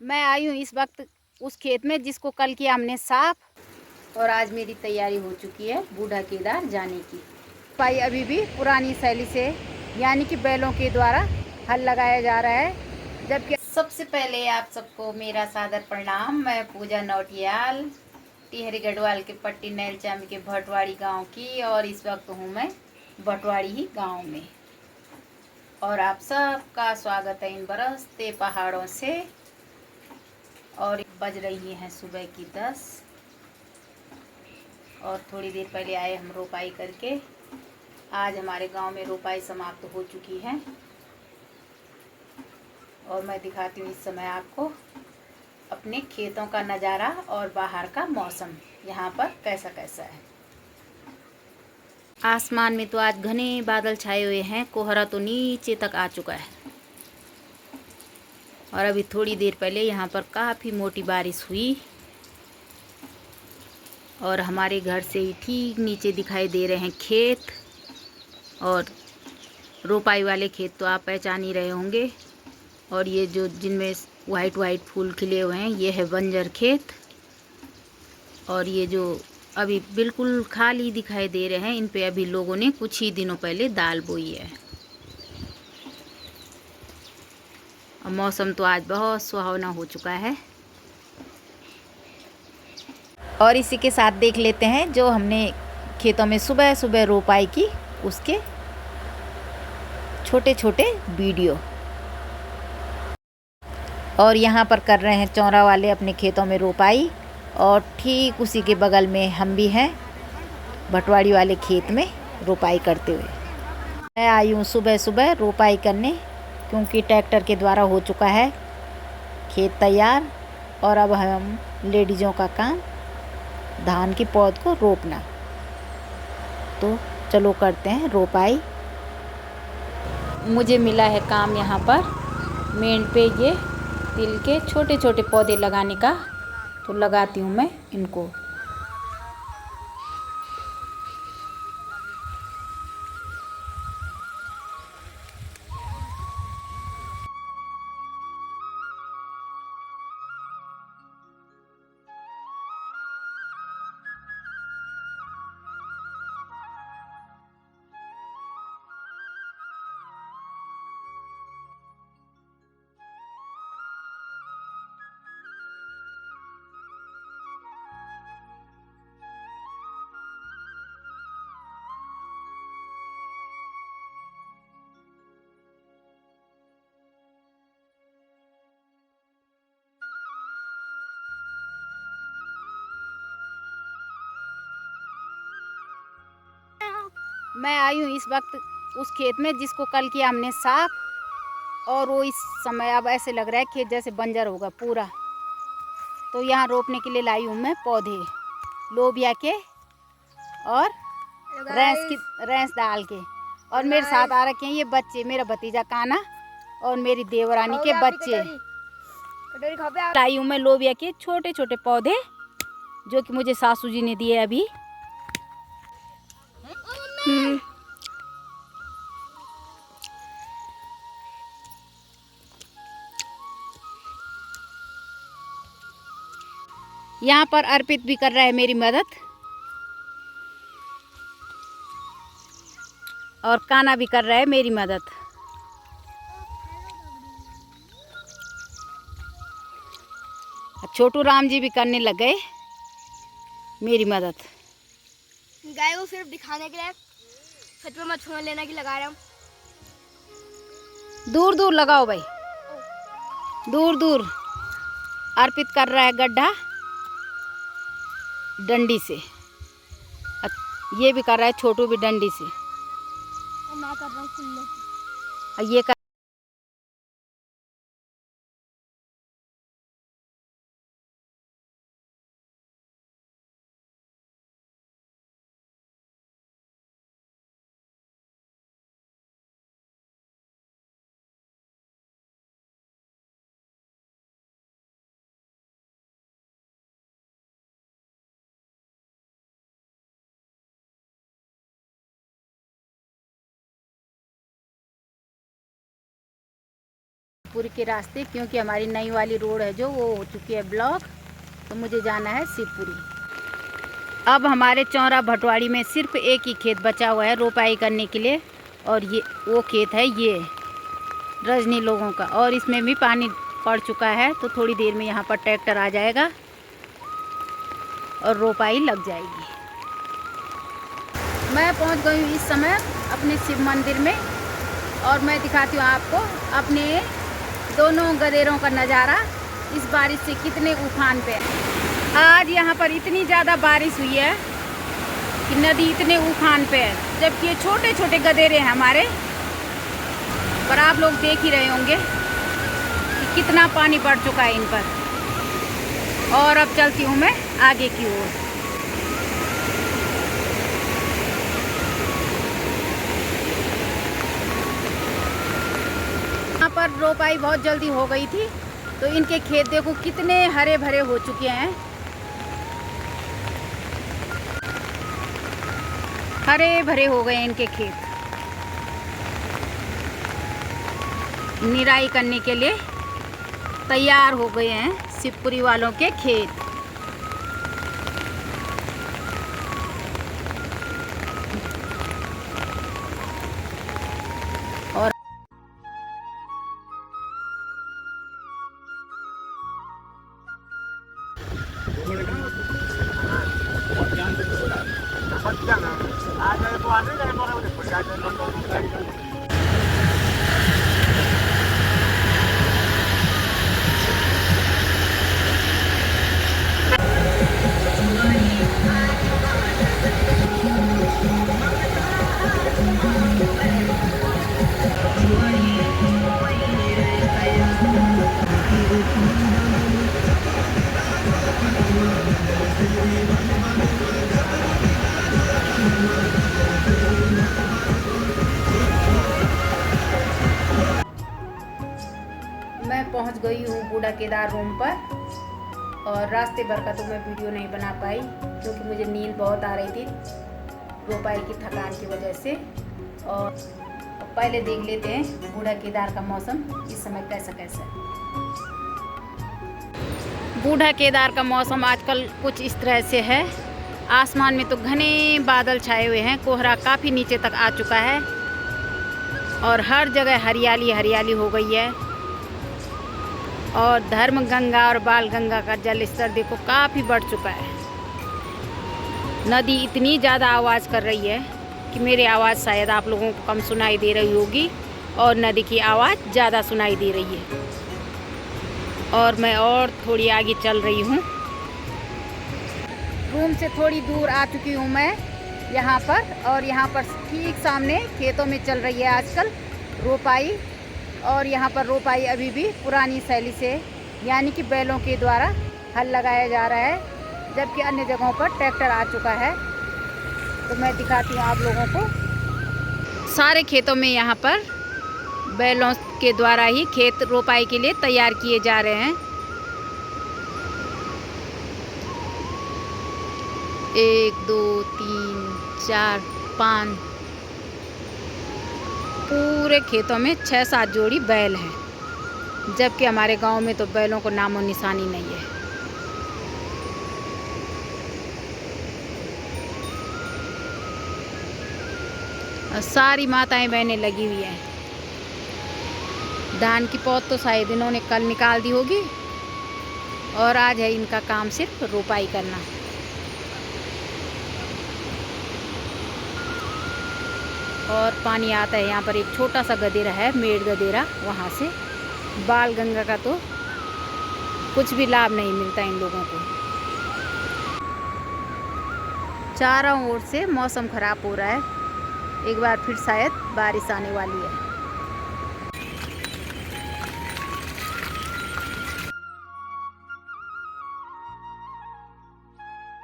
मैं आई हूँ इस वक्त उस खेत में जिसको कल किया हमने साफ। और आज मेरी तैयारी हो चुकी है बूढ़ा केदार जाने की। भाई अभी भी पुरानी शैली से यानी कि बैलों के द्वारा हल लगाया जा रहा है। जबकि सबसे पहले आप सबको मेरा सादर प्रणाम। मैं पूजा नौटियाल टिहरी गढ़वाल के पट्टी नैलचाम के भटवाड़ी गांव की, और इस वक्त हूँ मैं भटवाड़ी ही गांव में। और आप सबका स्वागत है इन बरसते पहाड़ों से। और बज रही हैं सुबह की 10, और थोड़ी देर पहले आए हम रोपाई करके। आज हमारे गांव में रोपाई समाप्त हो चुकी है, और मैं दिखाती हूँ इस समय आपको अपने खेतों का नज़ारा और बाहर का मौसम यहाँ पर कैसा कैसा है। आसमान में तो आज घने बादल छाए हुए हैं, कोहरा तो नीचे तक आ चुका है। और अभी थोड़ी देर पहले यहाँ पर काफ़ी मोटी बारिश हुई, और हमारे घर से ही ठीक नीचे दिखाई दे रहे हैं खेत। और रोपाई वाले खेत तो आप पहचान ही रहे होंगे। और ये जो जिनमें वाइट वाइट फूल खिले हुए हैं, ये है बंजर खेत। और ये जो अभी बिल्कुल खाली दिखाई दे रहे हैं, इन पे अभी लोगों ने कुछ ही दिनों पहले दाल बोई है। और मौसम तो आज बहुत सुहावना हो चुका है। और इसी के साथ देख लेते हैं जो हमने खेतों में सुबह सुबह रोपाई की, उसके छोटे छोटे वीडियो। और यहाँ पर कर रहे हैं चौरा वाले अपने खेतों में रोपाई, और ठीक उसी के बगल में हम भी हैं भटवाड़ी वाले खेत में रोपाई करते हुए। मैं आई हूँ सुबह सुबह रोपाई करने, क्योंकि ट्रैक्टर के द्वारा हो चुका है खेत तैयार। और अब हम लेडीज़ों का काम धान की पौध को रोपना। तो चलो करते हैं रोपाई। मुझे मिला है काम यहाँ पर मेंढ पे ये तिल के छोटे छोटे पौधे लगाने का, तो लगाती हूँ मैं इनको। मैं आई हूँ इस वक्त उस खेत में जिसको कल किया हमने साफ। और वो इस समय अब ऐसे लग रहा है खेत जैसे बंजर होगा पूरा। तो यहाँ रोपने के लिए लाई हूँ मैं पौधे लोबिया के और रैंस दाल के। और मेरे साथ आ रखे हैं ये बच्चे, मेरा भतीजा काना और मेरी देवरानी के बच्चे। लाई हूँ मैं लोबिया के छोटे छोटे पौधे, जो कि मुझे सासू जी ने दिए अभी। यहाँ पर अर्पित भी कर रहा है मेरी मदद, और काना भी कर रहा है मेरी मदद। छोटू राम जी भी करने लग गए मेरी मदद। गाय को सिर्फ दिखाने के लिए छत पे मछुआ लेने की लगा रहा हूँ। दूर दूर लगाओ भाई, दूर दूर। अर्पित कर रहा है गड्ढा डंडी से, ये भी कर रहा है छोटू भी डंडी से। मैं कर रहा हूँ खुले ये कर शिवपुरी के रास्ते, क्योंकि हमारी नई वाली रोड है जो वो हो चुकी है ब्लॉक, तो मुझे जाना है शिवपुरी। अब हमारे चौरा भटवाड़ी में सिर्फ एक ही खेत बचा हुआ है रोपाई करने के लिए, और ये वो खेत है ये रजनी लोगों का, और इसमें भी पानी पड़ चुका है। तो थोड़ी देर में यहाँ पर ट्रैक्टर आ जाएगा और रोपाई लग जाएगी। मैं पहुँच गई हूँ इस समय अपने शिव मंदिर में, और मैं दिखाती हूँ आपको अपने दोनों गदेरों का नज़ारा इस बारिश से कितने उफान पे। आज यहाँ पर इतनी ज़्यादा बारिश हुई है कि नदी इतने उफान पे है, जबकि ये छोटे छोटे गदेरे हैं हमारे, पर आप लोग देख ही रहे होंगे कि कितना पानी बढ़ चुका है इन पर। और अब चलती हूँ मैं आगे की ओर। यहाँ पर रोपाई बहुत जल्दी हो गई थी, तो इनके खेत देखो कितने हरे भरे हो चुके हैं, हरे भरे हो गए इनके खेत। निराई करने के लिए तैयार हो गए हैं शिवपुरी वालों के खेत। और मैं पहुंच गई हूँ बूढ़ा केदार रूम पर, और रास्ते भर का तो मैं वीडियो नहीं बना पाई क्योंकि मुझे नींद बहुत आ रही थी रोपाई की थकान की वजह से। और पहले देख लेते हैं बूढ़ा केदार का मौसम इस समय कैसा कैसा है। बूढ़ा केदार का मौसम आजकल कुछ इस तरह से है। आसमान में तो घने बादल छाए हुए हैं, कोहरा काफ़ी नीचे तक आ चुका है, और हर जगह हरियाली हरियाली हो गई है। और धर्म गंगा और बाल गंगा का जल स्तर देखो काफ़ी बढ़ चुका है। नदी इतनी ज़्यादा आवाज़ कर रही है कि मेरी आवाज़ शायद आप लोगों को कम सुनाई दे रही होगी, और नदी की आवाज़ ज़्यादा सुनाई दे रही है। और मैं और थोड़ी आगे चल रही हूँ, रूम से थोड़ी दूर आ चुकी हूँ मैं यहाँ पर। और यहाँ पर ठीक सामने खेतों में चल रही है आजकल रोपाई, और यहाँ पर रोपाई अभी भी पुरानी शैली से, यानी कि बैलों के द्वारा हल लगाया जा रहा है, जबकि अन्य जगहों पर ट्रैक्टर आ चुका है। तो मैं दिखाती हूँ आप लोगों को। सारे खेतों में यहाँ पर बैलों के द्वारा ही खेत रोपाई के लिए तैयार किए जा रहे हैं। 1 2 3 4 5 पूरे खेतों में 6-7 जोड़ी बैल हैं, जबकि हमारे गांव में तो बैलों को नामो निशानी नहीं है। और सारी माताएं बहनें लगी हुई हैं। धान की पौध तो शायद इन्होंने कल निकाल दी होगी, और आज है इनका काम सिर्फ रोपाई करना। और पानी आता है यहाँ पर, एक छोटा सा गदेरा है, मेड़ गदेरा, वहाँ से। बाल गंगा का तो कुछ भी लाभ नहीं मिलता इन लोगों को। चारों ओर से मौसम खराब हो रहा है, एक बार फिर शायद बारिश आने वाली है।